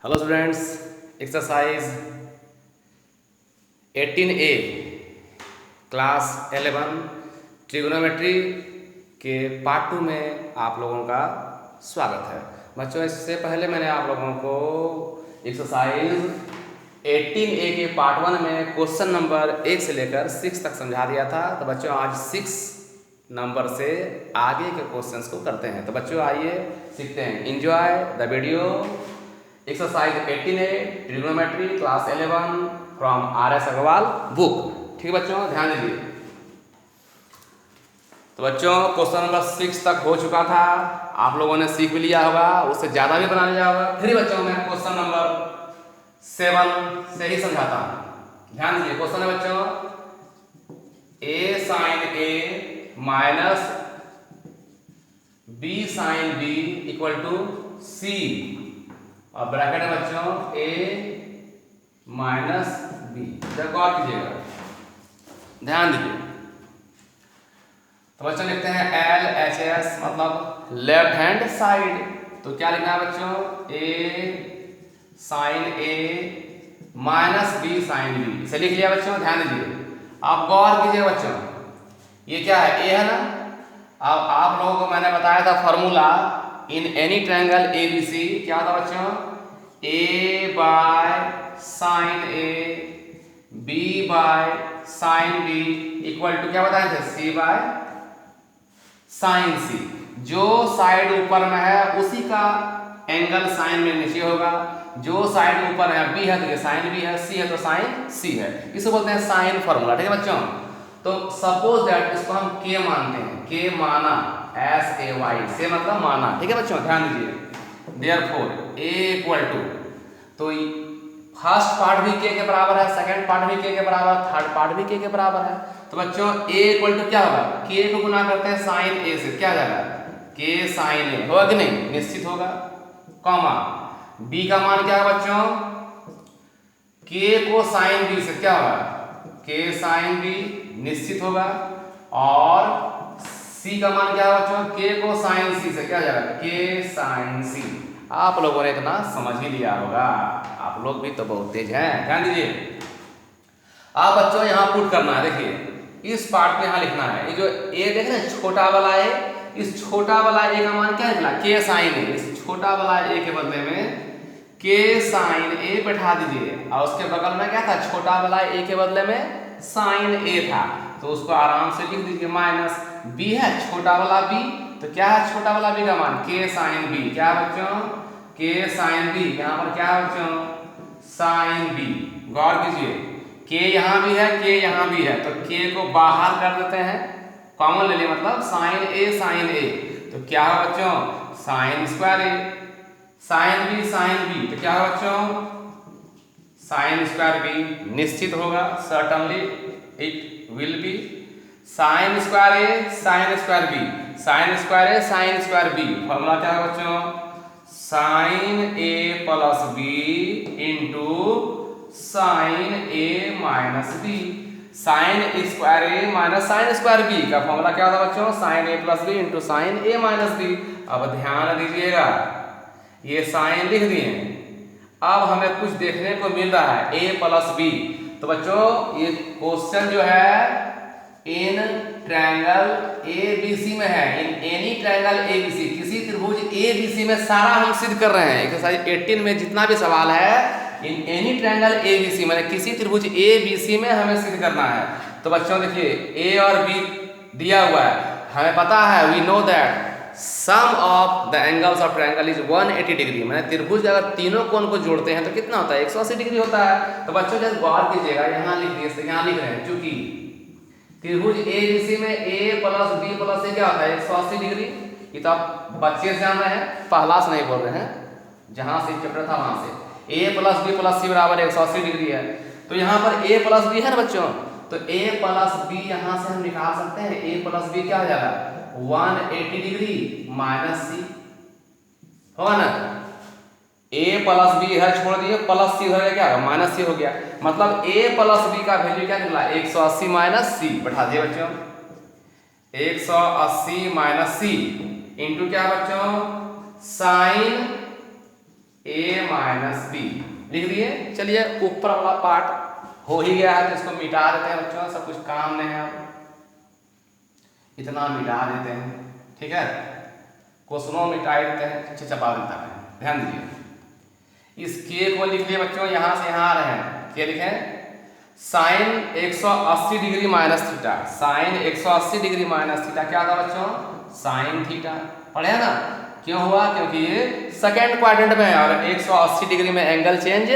Hello students, exercise 18A class 11 trigonometry के part 2 में आप लोगों का स्वागत है। बच्चों, इससे पहले मैंने आप लोगों को एक्सरसाइज 18A के पार्ट 1 में क्वेश्चन नंबर 1 से लेकर 6 तक समझा दिया था। तो बच्चों, आज 6 नंबर से आगे के क्वेश्चंस को करते हैं। तो बच्चों, आइए सीखते हैं। Enjoy the video. Exercise 18A trigonometry class 11 from RS Agarwal book. ठीक है बच्चों, ध्यान दीजिए। तो बच्चों, क्वेश्चन नंबर 6 तक हो चुका था, आप लोगों ने सीख भी लिया होगा, उससे ज़्यादा भी बना लिया होगा। फिर बच्चों, मैं क्वेश्चन नंबर 7 से ही समझाता हूँ। ध्यान दीजिए। क्वेश्चन है बच्चों, A sin A minus B sin B equal to C और ब्रैकेट है बच्चों A माइनस B। जब गौर कीजिएगा, ध्यान दीजिए। तो बच्चों लिखते हैं LHS मतलब लेफ्ट हैंड साइड। तो क्या लिखना है बच्चों, A sine A minus B sine B। इसे लिख लिया बच्चों। ध्यान दीजिए, आप गौर कीजिए बच्चों, ये क्या है, A है ना। अब आप लोगों को मैंने बताया था formula in any triangle ABC क्या था बच्चों, A by sine A B by sine B equal to क्या बताए थे, C बाय साइन C। जो साइड ऊपर में है उसी का एंगल साइन में नीचे होगा। जो साइड ऊपर है B है तो ये साइन B है, C है तो साइन C है। इसको बोलते हैं साइन फॉर्मूला। ठीक है बच्चों। तो सपोज दैट इसको हम K मानते हैं। K माना SAY से मतलब माना। ठीक है बच्चों, ध्यान दीजिए। देयरफॉर A इक्वल टू, तो फर्स्ट पार्ट भी K के बराबर है, सेकंड पार्ट भी K के बराबर, थर्ड पार्ट भी K के बराबर है। तो बच्चों A इक्वल टू क्या होगा, K को गुना करते हैं साइन A से, क्या जाएगा K साइन A, होगा कि नहीं, निश्चित होगा। कॉमा B का मान क्या है बच्चों, K को साइन B से क्या होगा, K साइन B निश्चित होगा। और C का मान क्या है बच्चों, K को साइन C से क्या जाएगा, K साइन C। आप लोगों ने इतना समझ ही लिया होगा, आप लोग भी तो बहुत तेज हैं। ध्यान दीजिए। आप बच्चों यहाँ पुट करना है। देखिए इस पार्ट में यहाँ लिखना है, ये जो A देख रहे हैं छोटा वाला A, इस छोटा वाला A का मान क्या निकला, K साइन A। इस छोटा वाला A के बदले में K साइन A बैठा दीजिए और उसके बगल में क्या था, छोटा वाला A के बदले में साइन A था, तो उसको आराम से लिख दीजिए। माइनस B है छोटा वाला B, तो क्या है छोटा वाला B का मान, K साइन B। क्या है बच्चों, K साइन B। यहाँ पर क्या है बच्चों, साइन B। गौर कीजिए, K यहाँ भी है, K यहाँ भी है, तो K को बाहर कर देते हैं, कॉमन ले लिए, मतलब साइन A साइन A। तो क्या है बच्चों, sine square A। Sine B sine B, तो क्या है बच्चों, साइन स्क्वायर B निश्चित होगा, certainly it will be. Sine square A sine square B, sine square A sine square B। Formula क्या है बच्चों, sine A plus B into sine A minus B। Sine square A minus sine square B का formula क्या होता है बच्चों, sine A plus B into sine A minus B। अब ध्यान दीजिएगा, ये साइन लिख दिए, अब हमें कुछ देखने को मिल रहा है A प्लस B। तो बच्चों ये क्वेश्चन जो है इन ट्रायंगल ABC में है, इन एनी ट्रायंगल ABC, किसी त्रिभुज ABC में सारा हम सिद्ध कर रहे हैं। एक्सरसाइज 18 में जितना भी सवाल है इन एनी ट्रायंगल ABC माने किसी त्रिभुज ABC में हमें सिद्ध करना है। तो बच्चों देखिए A और B दिया हुआ है, हमें पता है, we know that sum of the angles of triangle is 180 degree. मैंने त्रिभुज अगर तीनों कोण को जोड़ते हैं तो कितना होता है, 180 डिग्री होता है। तो बच्चों जब गौर कीजिएगा, यहाँ लिख दिए, यहाँ लिख रहे हैं, चूंकि त्रिभुज ABC में A plus B plus C क्या होता है, 180 डिग्री। ये तो आप बच्चे से जान रहे हैं, पहला से नहीं बोल रहे हैं, जहां से चैप्टर था वहां से। A plus B plus C बराबर 180 डिग्री है। तो यहाँ पर A प्लस B है ना बच्चों, तो A प्लस B यहाँ से हम निकाल सकते हैं। A प्लस B क्या हो जाएगा, 180 डिग्री माइनस C होगा ना। A प्लस B इधर छोड़ दिए, प्लस C हो गया, क्या होगा, माइनस C हो गया। मतलब A प्लस B का वैल्यू क्या निकला, 180 माइनस C। बैठा दिए बच्चों, 180 माइनस C इंटू क्या बच्चों, साइन ए माइनस बी लिख दिए। चलिए ऊपर वाला पार्ट हो ही गया है तो इसको मिटा देते हैं बच्चों, सब कुछ काम नहीं है, इतना मिटा देते हैं, ठीक है, क्वेश्चनों मिटा देते हैं, चपा देता है। ध्यान दीजिए, इस के को लिख लिए बच्चों, यहां से यहां आ रहे हैं, क्या लिखे, sine 180 degree minus theta, sine 180 degree minus theta क्या था बच्चों, साइन थीटा, पढ़े ना, क्यों हुआ, क्योंकि ये सेकेंड क्वाड्रेंट में है और 180 डिग्री में एंगल चेंज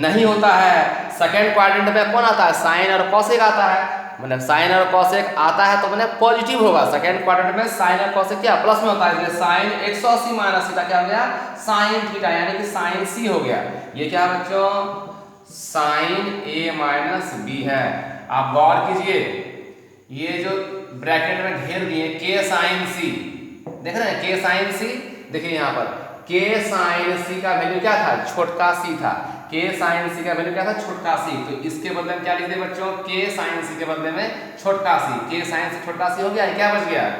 नहीं होता है। सेकेंड क्वाड्रेंट में कौन आता है, साइन और कॉसेक आता है, मतलब साइन और कॉसेक आता है तो मैंने पॉजिटिव होगा, सेकेंड क्वाड्रेंट में साइन और कॉसेक क्या प्लस में होता है, इसलिए साइन 180 माइनस थीटा क्या हो गया, साइन थीटा, यानी कि साइन सी हो गया। ये क्या है बच्चों, साइन ए माइनस बी है। आप गौर कीजिए, ये जो ब्रैकेट में घेर दिए के साइन सी, देख रहे हैं के साइन सी, देखिए यहाँ पर के साइन सी का वैल्यू क्या था, छोटका सी था, के साइन सी का वैल्यू क्या था, छोटका सी, तो इसके बदले में क्या लिख दे बच्चों, के साइन सी के बदले में छोटका सी, के साइन सी छोटका सी हो गया, क्या बच गया,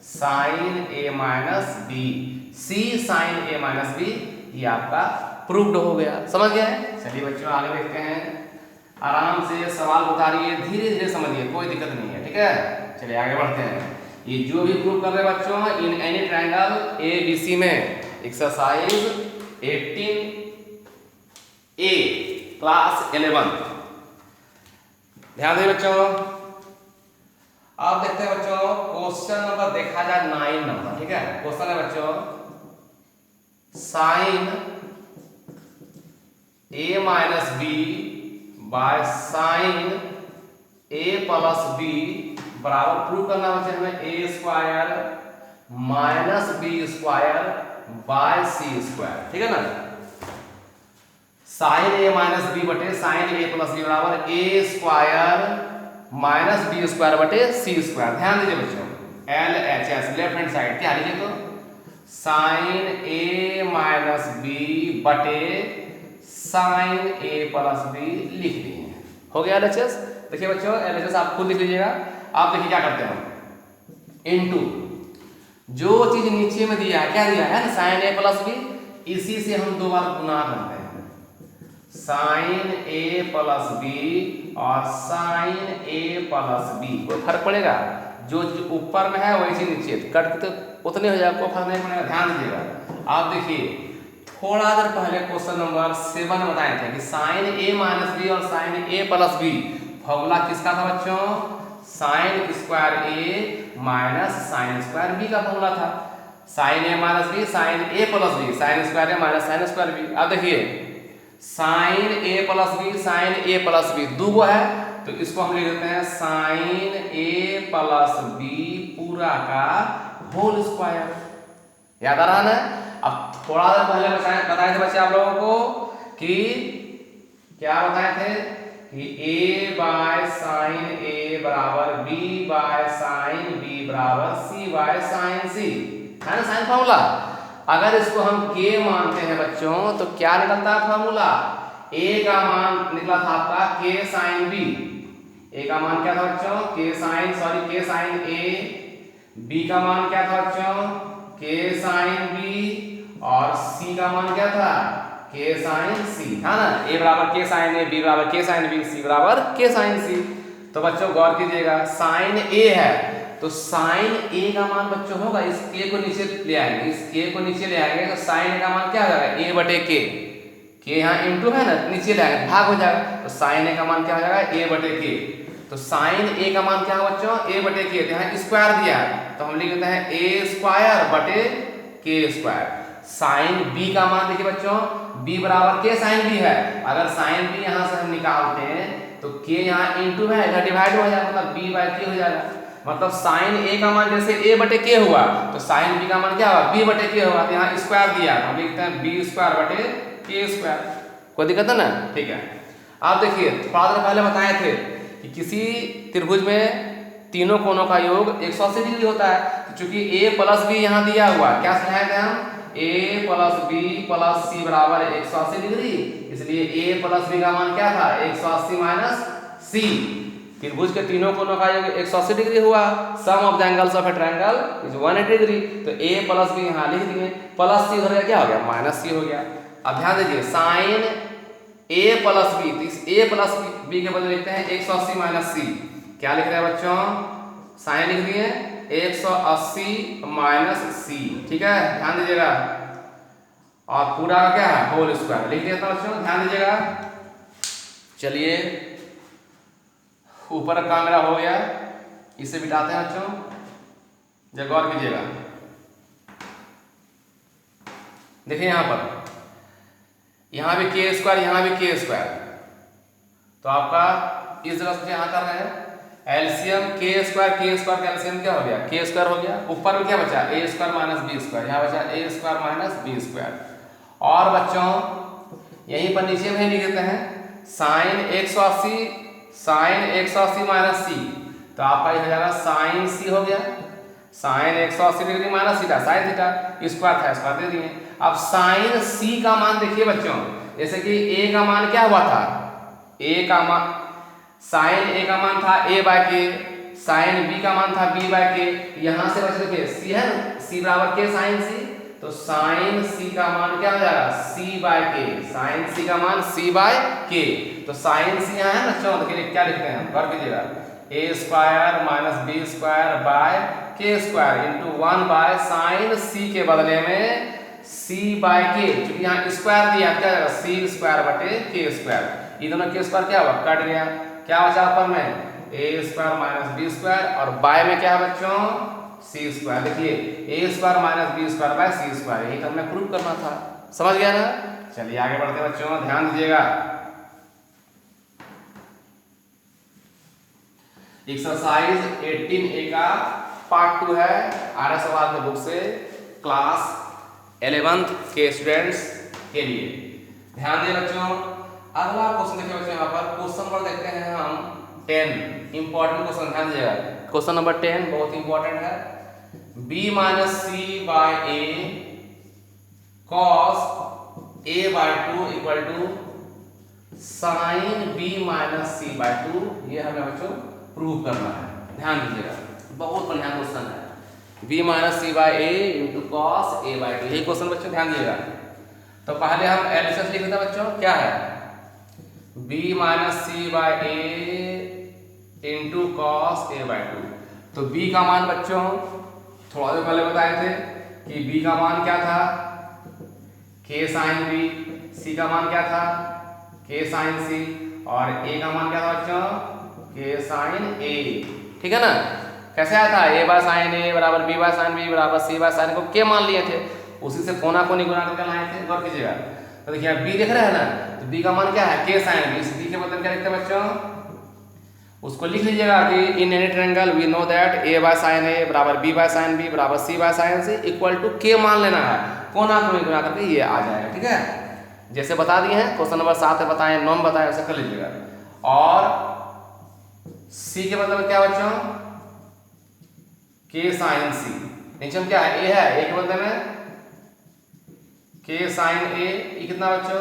sign A minus B, C sign A minus B, ये आपका प्रूव्ड हो गया, समझ गए। चलिए बच्चों आगे देखते हैं, आराम से सवाल उतारिए, धीरे धीरे समझिए, कोई दिक्कत नहीं है, ठीक है। चलिए आगे बढ़ते हैं, ये जो भी प्रूव कर रहे हैं बच्चों, in any triangle A B C में, एक्सरसाइज 18A क्लास 11, ध्यान दें बच्चों। अब देखते हैं बच्चों, क्वेश्चन नंबर देखा जाए 9 नंबर, ठीक है। क्वेश्चन है बच्चों, sine A minus B by sine A plus B बराबर प्रूव करना बच्चे हमें A square minus B square by C square, ठीक है ना। साइन ए माइनस बी बटे साइन ए प्लस बी बराबर A square minus B square बटे सी स्क्वायर। ध्यान दीजिए बच्चों, L H S left hand side क्या लिखिए, तो साइन ए माइनस बी बटे साइन ए प्लस बी लिख दिए, हो गया एल एच एस। देखिए बच्चों एल एच एस आप खुद लिख लीजिएगा। आप देखिए क्या करते हैं, इनटू जो चीज नीचे में दिया है, क्या दिया है ना, साइन ए प्लस बी, इसी से हम दो बार गुना करते हैं, साइन ए प्लस बी और साइन ए प्लस बी, कोई फर्क पड़ेगा, जो ऊपर में है वही चीज नीचे, कट के तो उतने हो जाएगा, कोई फर्क नहीं पड़ेगा, ध्यान दीजिएगा। आप देखिए थोड़ा देर पहले क्वेश्चन नंबर 7 बताए थे कि साइन ए माइनस बी और sign A plus B, formula किसका था बच्चों, साइन स्क्वायर ए माइनस साइन स्क्वायर बी का फॉर्मूला था, sign A minus B sign A plus B, sine square A minus sine square B. अब देखिए sign A plus B sign A plus B दो गो है, तो इसको हम लिख देते हैं साइन ए प्लस बी पूरा का होल स्क्वायर, याद आ रहा ना। अब थोड़ा देर पहले बताए थे बच्चे आप लोगों को कि क्या बताए थे कि a बाय साइन a बराबर b बाय साइन b बराबर c बाय साइन c, है ना साइन फॉर्मूला। अगर इसको हम k मानते हैं बच्चों तो क्या निकलता है फॉर्मूला, a का मान निकला था आपका k साइन b, a का मान क्या था बच्चों, k साइन a, b का मान क्या था बच्चों, k साइन b, और c का मान क्या था, k साइन c, है ना। a बराबर k साइन a, b बराबर k साइन b, c बराबर k साइन c। तो बच्चों गौर कीजिएगा, साइन a है तो साइन a का मान बच्चों होगा, इस k को नीचे ले आएंगे, इस k को नीचे ले आएंगे तो साइन a का मान क्या हो जाएगा, a बटे k यहाँ इंटू है ना, नीचे ले आएंगे भाग हो जाएगा, तो साइन a का मान क्या हो जाएगा, a बटे k। तो साइन a का मान क्या है बच्चों, a बटे k, तो यहाँ स्क्वायर दिया है तो हम लिख देते हैं a स्क्वायर बटे k स्क्वायर। साइन b का मान देखिए बच्चों, b बराबर k साइन b है, अगर साइन b यहाँ से हम निकालते हैं तो k यहाँ इंटू है, इधर डिवाइड हो जाएगा, मतलब b बाय k हो जाएगा। मतलब साइन a का मान जैसे a बटे k हुआ तो साइन b का मान क्या होगा, b बटे k होगा, तो यहाँ स्क्वायर दिया हम लिखते हैं b स्क्वायर बटे k स्क्वायर। कोई दिक्कत है ना, ठीक है। आप देखिए थोड़ा देर पहले बताए थे कि किसी त्रिभुज में तीनों कोणों का योग 180 डिग्री होता है, तो चूंकि a प्लस b यहाँ दिया हुआ, क्या समझाए थे हम, a plus b plus c बराबर 180 डिग्री, इसलिए a प्लस b का मान क्या था, 180 माइनस c। त्रिभुज के तीनों कोणों का योग 180 डिग्री हुआ, sum of the angles of a triangle is 180 degree, तो a प्लस b यहाँ लिख दिए, प्लस c हो गया, क्या हो गया, माइनस c हो गया। अब ध्यान दीजिए साइन ए प्लस बी, तो इस ए प्लस बी के बदले लिखते हैं 180 माइनस सी। क्या लिख रहे हैं बच्चों, साइन लिख दिए 180 माइनस सी, ठीक है ध्यान दीजिएगा। और पूरा क्या है होल स्क्वायर लिख दिया था बच्चों, ध्यान दीजिएगा। चलिए ऊपर का मेरा हो गया, इसे बिठाते हैं बच्चों, जब गौर कीजिएगा। देखिए यहाँ पर, यहाँ भी के स्क्वायर, यहाँ भी के स्क्वायर, तो आपका इस जगह से यहाँ कर रहे हैं एलसीएम के स्क्वायर का एलसीएम क्या हो गया, के स्क्वायर हो गया। ऊपर में क्या बचा, ए स्क्वायर माइनस बी स्क्वायर, यहाँ बचा ए स्क्वायर माइनस बी स्क्वायर। और बच्चों यहीं पर नीचे में लिख देते हैं साइन 180 माइनस सी, तो आपका ये हो जाएगा साइन सी हो गया, sine 180 degree minus theta, sine theta square था, स्क्वायर दे दिए। अब साइन सी का मान देखिए बच्चों, जैसे कि ए का मान क्या हुआ था, ए का मान साइन ए का मान था ए बाय के, साइन बी का मान था बी बाय के, यहां से बच देखिए सी है ना, सी बराबर के साइन सी, तो साइन सी का मान क्या हो जाएगा सी बाय के, साइन सी का मान सी बाय के। तो साइन सी यहाँ है बच्चों, देखिए क्या लिखते हैं, कर कीजिएगा A square minus B square by K square into 1 by sine C के बदले में सी बाय के, क्योंकि यहाँ स्क्वायर दिया क्या जाएगा सी स्क्वायर बटे के स्क्वायर, ये दोनों के स्क्वायर क्या हुआ कट गया, क्या बचा ऊपर में A square minus B square, और बाय में क्या है बच्चों सी स्क्वायर। देखिए A square minus B square by C square, यही तो हमें प्रूव करना था, समझ गया ना। चलिए आगे बढ़ते हैं बच्चों, ध्यान दीजिएगा। एक्सरसाइज 18A का पार्ट 2 है आर्य सवाल के बुक से, क्लास 11th के स्टूडेंट्स के लिए। ध्यान दिए बच्चों, अगला क्वेश्चन देखिए बच्चों, यहाँ पर क्वेश्चन नंबर देखते हैं हम 10, इंपॉर्टेंट क्वेश्चन, ध्यान दीजिएगा। क्वेश्चन नंबर 10 बहुत इंपॉर्टेंट है, b minus C by A cos A by 2 equal to sine b minus C by 2, ये हमें बच्चों प्रूव करना है, ध्यान दीजिएगा, बहुत बढ़िया क्वेश्चन है। b minus C by A into cos A by 2, यही क्वेश्चन बच्चों ध्यान दीजिएगा। तो पहले हम एलसीएम लिख देते बच्चों, क्या है b minus C by A into cos A by 2। तो b का मान बच्चों थोड़ा देर पहले बताए थे कि b का मान क्या था k साइन b, c का मान क्या था k साइन c, और a का मान क्या था बच्चों के साइन ए, ठीक है ना। कैसे आया था a बाय साइन ए बराबर b बाय साइन b बराबर c बाय साइन को के मान लिए थे, उसी से कोना कोनी गुणा करके लाए थे, गौर कीजिएगा। तो देखिए b दिख रहा है ना, तो b का मान क्या है के साइन b, इस b के मतलब क्या लिखते हैं बच्चों, उसको लिख लीजिएगा कि in any triangle we know that a by sine A बराबर b बाय साइन b बराबर c by sine c equal to के मान लेना है, कोना कोनी गुणा करके ये आ जाएगा, ठीक है। जैसे बता दिए हैं क्वेश्चन नंबर 7 में बताएं, 9 में बताएं, ऐसे कर लीजिएगा। और c के मतलब क्या बच्चों के साइन c, नीचे में क्या है a है, a के बदले में के साइन a, ये कितना बच्चों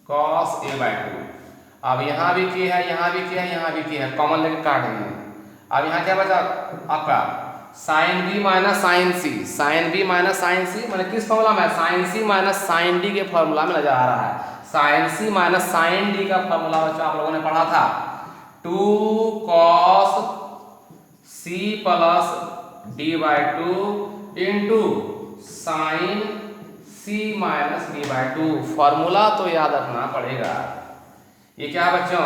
कॉस a बाय 2। अब यहाँ भी k है, यहाँ भी k है, यहाँ भी k है, कॉमन लेके काट देंगे। अब यहाँ क्या बचा आपका sine b minus sine c, sine b minus sine c मैंने किस फॉर्मूला में, sine c minus sine d के फॉर्मूला में नजर आ रहा है। Sine c minus sine d का फॉर्मूला बच्चों आप लोगों ने पढ़ा था 2 cos c plus d by 2 into sine c minus d by 2, formula तो याद रखना पड़ेगा। ये क्या है बच्चों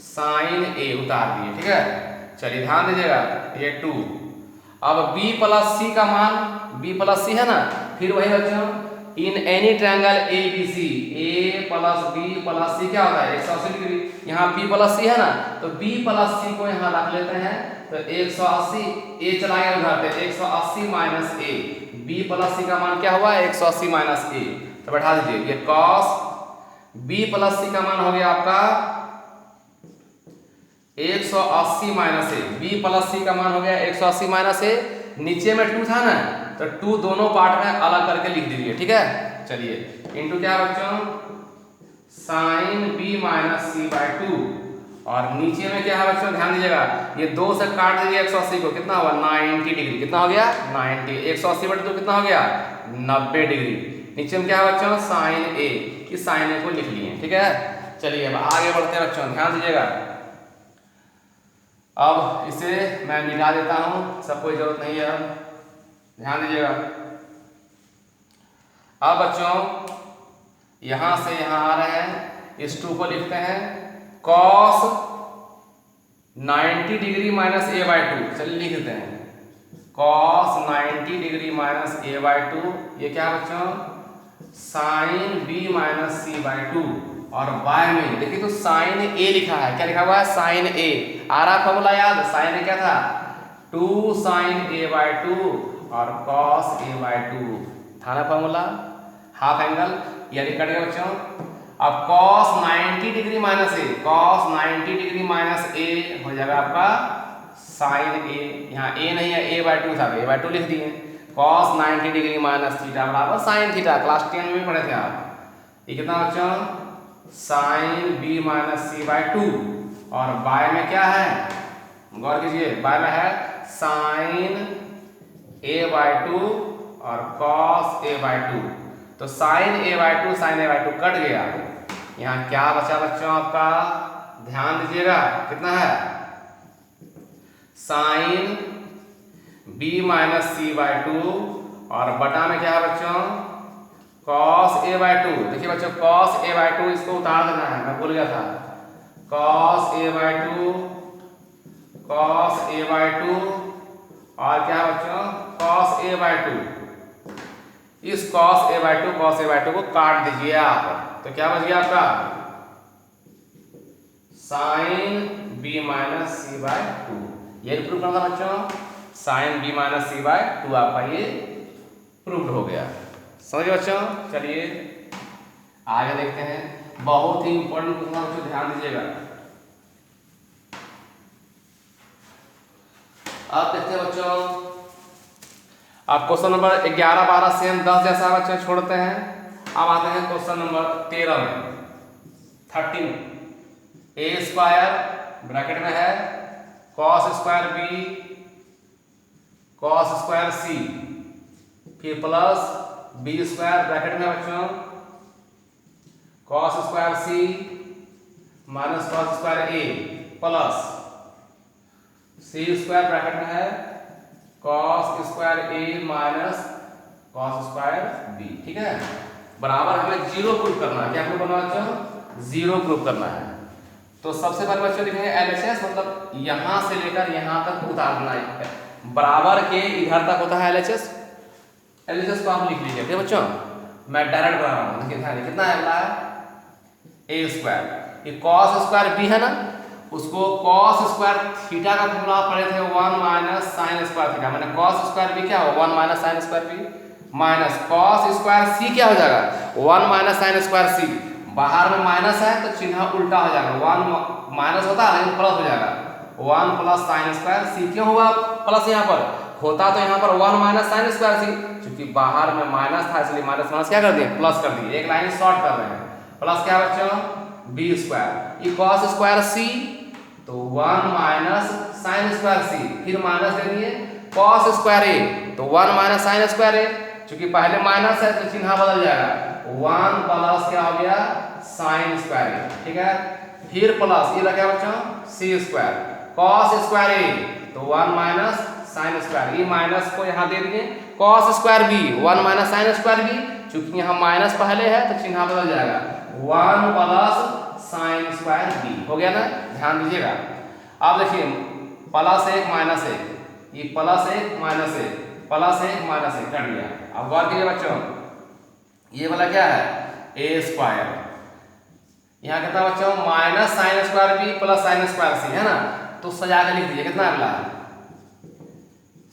साइन a उतार दिए, ठीक है। चलिए ध्यान दीजिएगा, ये 2, अब b प्लस c का मान, b प्लस c है ना, फिर वही बच्चों in any triangle A B C, a plus b plus c क्या होता है 180 डिग्री, यहाँ b प्लस c है ना, तो b प्लस c को यहाँ रख लेते हैं, तो 180 a चला गया उधर पे 180 minus a, b plus c का मान क्या हुआ 180 माइनस a, तो बैठा दीजिए ये cos b प्लस c का मान हो गया आपका 180 minus a, b plus c का मान हो गया 180 माइनस a, नीचे में 2 था ना, तो 2 दोनों पार्ट में अलग करके लिख दीजिए, ठीक है। चलिए इंटू क्या बच्चों sine b minus c by 2, और नीचे में क्या है बच्चों ध्यान दीजिएगा, ये 2 से काट दीजिए 180 को, कितना हुआ 90 डिग्री, कितना हो गया 90, 180 बटे 2 कितना हो गया 90 डिग्री, नीचे में क्या है बच्चों साइन ए, इस साइन ए को लिख लिए, ठीक है। चलिए अब आगे बढ़ते हैं बच्चों, ध्यान दीजिएगा। अब इसे मैं मिटा देता हूँ, सब कोई जरूरत नहीं है, ध्यान दीजिएगा। अब बच्चों यहां से यहां आ रहे हैं, इस 2 को लिखते हैं cos 90 डिग्री माइनस a/2। चलिए लिख देते हैं cos 90 डिग्री माइनस a/2। ये क्या है बच्चों साइन b माइनस c/2। और y में देखिए तो साइन a लिखा है, क्या लिखा हुआ है साइन a। आ रहा फॉर्मूला याद, साइन a क्या था 2 साइन a/2 और cos a/2 था ना फॉर्मूला, हाफ एंगल, यानी कट गया बच्चों। अब cos 90 degree minus a, cos 90 degree minus a हो जाएगा आपका साइन a। यहाँ a नहीं है, a/2 था, a/2 लिख दिए। cos 90 डिग्री माइनस थीटा बराबर साइन थीटा, क्लास 10 में पढ़े थे आप। ये कितना बच्चों साइन b माइनस c/2। और y में क्या है, गौर कीजिए, y में है साइन a/2 और cos a/2। तो sign a/2 sign a/2 cut गया। यहाँ क्या बचा बच्चों आपका, ध्यान दीजिएगा, कितना है साइन b माइनस c/2 और बटा में क्या है बच्चों cos a/2। देखिए बच्चों cos a/2 इसको उतार देना है, मैं भूल गया था, cos a/2 और क्या बच्चों cos a/2। इस cos a/2 को काट दीजिए आप, तो क्या बच गया आपका साइन b माइनस c/2। ये प्रूफ करना था बच्चों, साइन b माइनस c/2 आपका ये प्रूफ हो गया, समझिए बच्चों। चलिए आगे देखते हैं, बहुत ही इंपॉर्टेंट क्वेश्चन बच्चों, ध्यान दीजिएगा। अब देखते हैं बच्चों, अब क्वेश्चन नंबर 11, 12 से हम 10 जैसा बच्चों छोड़ते हैं। अब आते हैं क्वेश्चन नंबर 13 में, 13 a स्क्वायर ब्रैकेट में है cos square b cos square c, फिर प्लस b स्क्वायर ब्रैकेट में बच्चों cos square c minus cos square a plus c square bracket में है cos square a minus cos square b, ठीक है। बराबर हमें जीरो प्रूफ करना है, क्या प्रूफ करना है बच्चों जीरो प्रूफ करना है। तो सबसे पहले बच्चों लिखेंगे LHS, मतलब यहां से लेकर यहां तक उतारना है, बराबर के इधर तक होता है LHS। LHS को आप लिख लीजिए, ठीक है बच्चों, मैं डायरेक्ट बना रहा हूँ। देखिए कितना है अगला है a स्क्वायर, ये cos स्क्वायर b है ना, उसको cos स्क्वायर थीटा का फॉर्मूला पढ़े थे 1 माइनस साइन स्क्वायर थीटा, मैंने cos स्क्वायर b क्या हो 1 minus sine square b minus cos square c क्या हो जाएगा 1 माइनस साइन स्क्वायर c। बाहर में माइनस है तो चिन्ह उल्टा हो जाएगा, 1 माइनस होता है लेकिन प्लस हो जाएगा, 1 प्लस साइन स्क्वायर c। क्यों हुआ प्लस, यहाँ पर होता तो यहाँ पर 1 माइनस साइन स्क्वायर c, क्योंकि बाहर में माइनस था इसलिए माइनस माइनस क्या कर दिए प्लस कर दिए, एक लाइन शॉर्ट कर रहे हैं। प्लस क्या बच्चों b स्क्वायर, ये cos स्क्वायर c तो 1 माइनस साइन स्क्वायर c, फिर माइनस दे दिए cos स्क्वायर a तो 1 माइनस साइन स्क्वायर a, क्योंकि पहले माइनस है तो चिन्ह बदल जाएगा, 1 प्लस क्या हो गया साइन स्क्वायर a, ठीक है। फिर प्लस ये लगा बच्चों c square cos square a तो 1 माइनस साइन स्क्वायर, ये माइनस को यहाँ दे दिए cos square b 1 minus sine square b, क्योंकि यहाँ माइनस पहले है तो चिन्ह बदल जाएगा, 1 प्लस साइन स्क्वायर b हो गया ना, ध्यान दीजिएगा। अब देखिए प्लस 1 माइनस 1, ये प्लस 1 माइनस 1 प्लस 1 माइनस 1 कर दिया। अब गौर कीजिए बच्चों, ये वाला क्या है a स्क्वायर, यहाँ कितना बच्चों minus sine square b plus sine square c है ना, तो सजा के लिख दीजिए कितना अगला है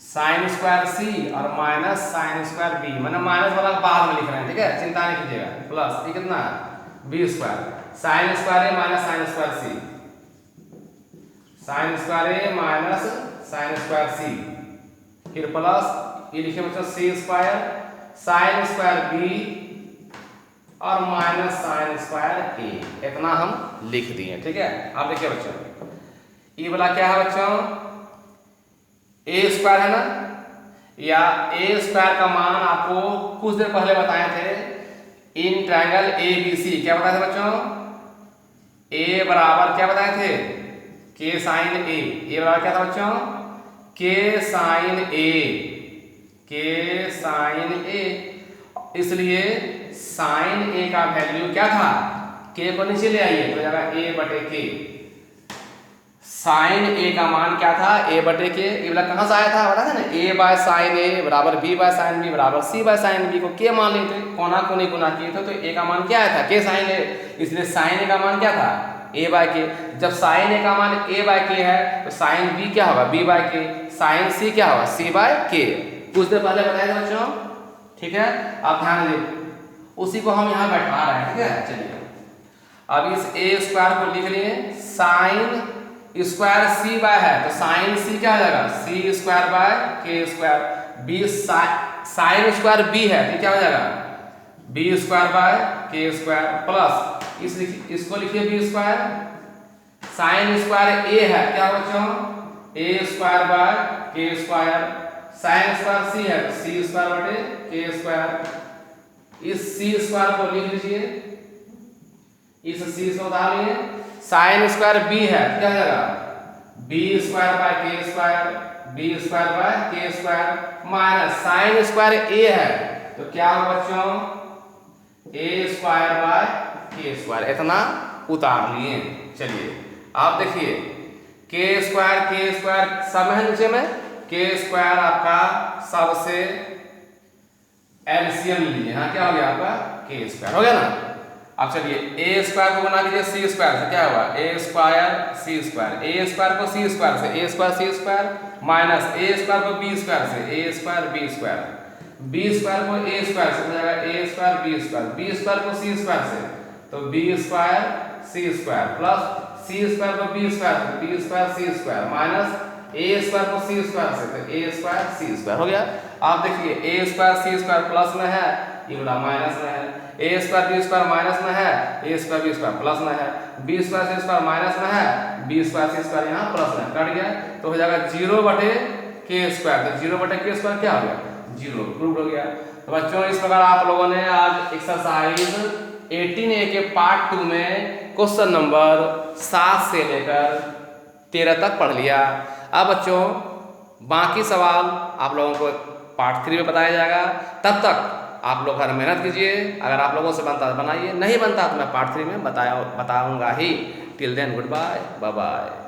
साइन स्क्वायर c और माइनस साइन स्क्वायर b, मैंने माइनस वाला बाद में लिख रहे हैं, ठीक है, चिंता नहीं कीजिएगा। प्लस ये कितना है b square sine square a minus sine square c, sign square a minus sine square c, फिर प्लस ये लिखिए बच्चों c square sine square b और माइनस साइन स्क्वायर a, इतना हम लिख दिए, ठीक है। अब देखिए बच्चों ये वाला क्या है बच्चों a स्क्वायर है ना, या ए स्क्वायर का मान आपको कुछ देर पहले बताए थे इन ट्रायंगल ए बी सी। क्या बताए थे बच्चों? ए बराबर क्या बताए थे? के साइन ए। ए बराबर क्या था बच्चों? के साइन ए। के साइन ए। इसलिए साइन ए का वैल्यू क्या था? के को नीचे ले आइए तो जाएगा ए बटे के। साइन ए का मान क्या था? ए बटे के। ये वाला कहाँ से आया था? बता था ना, ए बाय साइन ए बराबर बी बाय साइन बी बराबर सी बाय साइन बी को के मान लिए थे, कोना कोनी गुना किए थे, तो ए का मान क्या आया था? के साइन ए। इसलिए साइन ए का मान क्या था? ए बाय के। जब साइन ए का मान ए बाय के है तो साइन बी क्या होगा? बी बाय के। साइन सी क्या होगा? सी बाय के। कुछ देर पहले बताया था बच्चों, ठीक है? आप ध्यान दीजिए, उसी को हम यहाँ बैठा रहे हैं, ठीक है? चलिए अब इस ए स्क्वायर को लिख लिए, साइन स्क्वायर सी बाय है तो साइन सी क्या हो जाएगा? C square by K square. B sine square B है तो क्या हो जाएगा? B square by K square plus इसको लिखिए B square. Sine square A है क्या बच्चों? A square by K square. Sine square C है तो सी स्क्वायर बटे के स्क्वायर। इस सी स्क्वायर को लिख लीजिए, इस सी से उतार लिए। साइन स्क्वायर बी है क्या हो जाएगा? B square by K square. B square by K square minus sine square A है तो क्या होगा बच्चों? A square by K square. इतना उतार लिए। चलिए आप देखिए, के स्क्वायर सब है नीचे में। के स्क्वायर आपका सबसे एलसीएम लीजिए। हाँ क्या हो गया आपका? के स्क्वायर हो गया ना। अब चलिए ए स्क्वायर को बना दीजिए सी स्क्वायर से। क्या होगा? A square C square. A square को सी स्क्वायर से, A square C square minus A square को बी स्क्वायर से, A square B square. B square को ए स्क्वायर से हो जाएगा A square B square. B square को C square से तो B square C square plus C square को बी स्क्वायर से, B square C square minus A square को सी स्क्वायर से तो ए स्क्वायर सी स्क्वायर हो गया। आप देखिए A square C square plus में है, ये वाला माइनस में है। ए स्क्वायर बी स्क्वायर माइनस में है, ए स्क्वायर बी स्क्वायर प्लस में है। B square C square minus में है, बी स्क्वायर सी स्क्वायर यहाँ प्लस में कट गया तो हो जाएगा 0 बटे के स्क्वायर। तो 0 बटे के स्क्वायर क्या हो गया? 0 प्रूव हो गया। तो बच्चों इस प्रकार आप लोगों ने आज एक्सरसाइज 18A के पार्ट 2 में क्वेश्चन नंबर 7 से लेकर 13 तक पढ़ लिया। अब बच्चों बाकी सवाल आप लोगों को पार्ट 3 में बताया जाएगा। तब तक आप लोग घर मेहनत कीजिए। अगर आप लोगों से बनता तो बनाइए, नहीं बनता तो मैं पार्ट 3 में बताऊंगा ही। Till then goodbye, bye bye.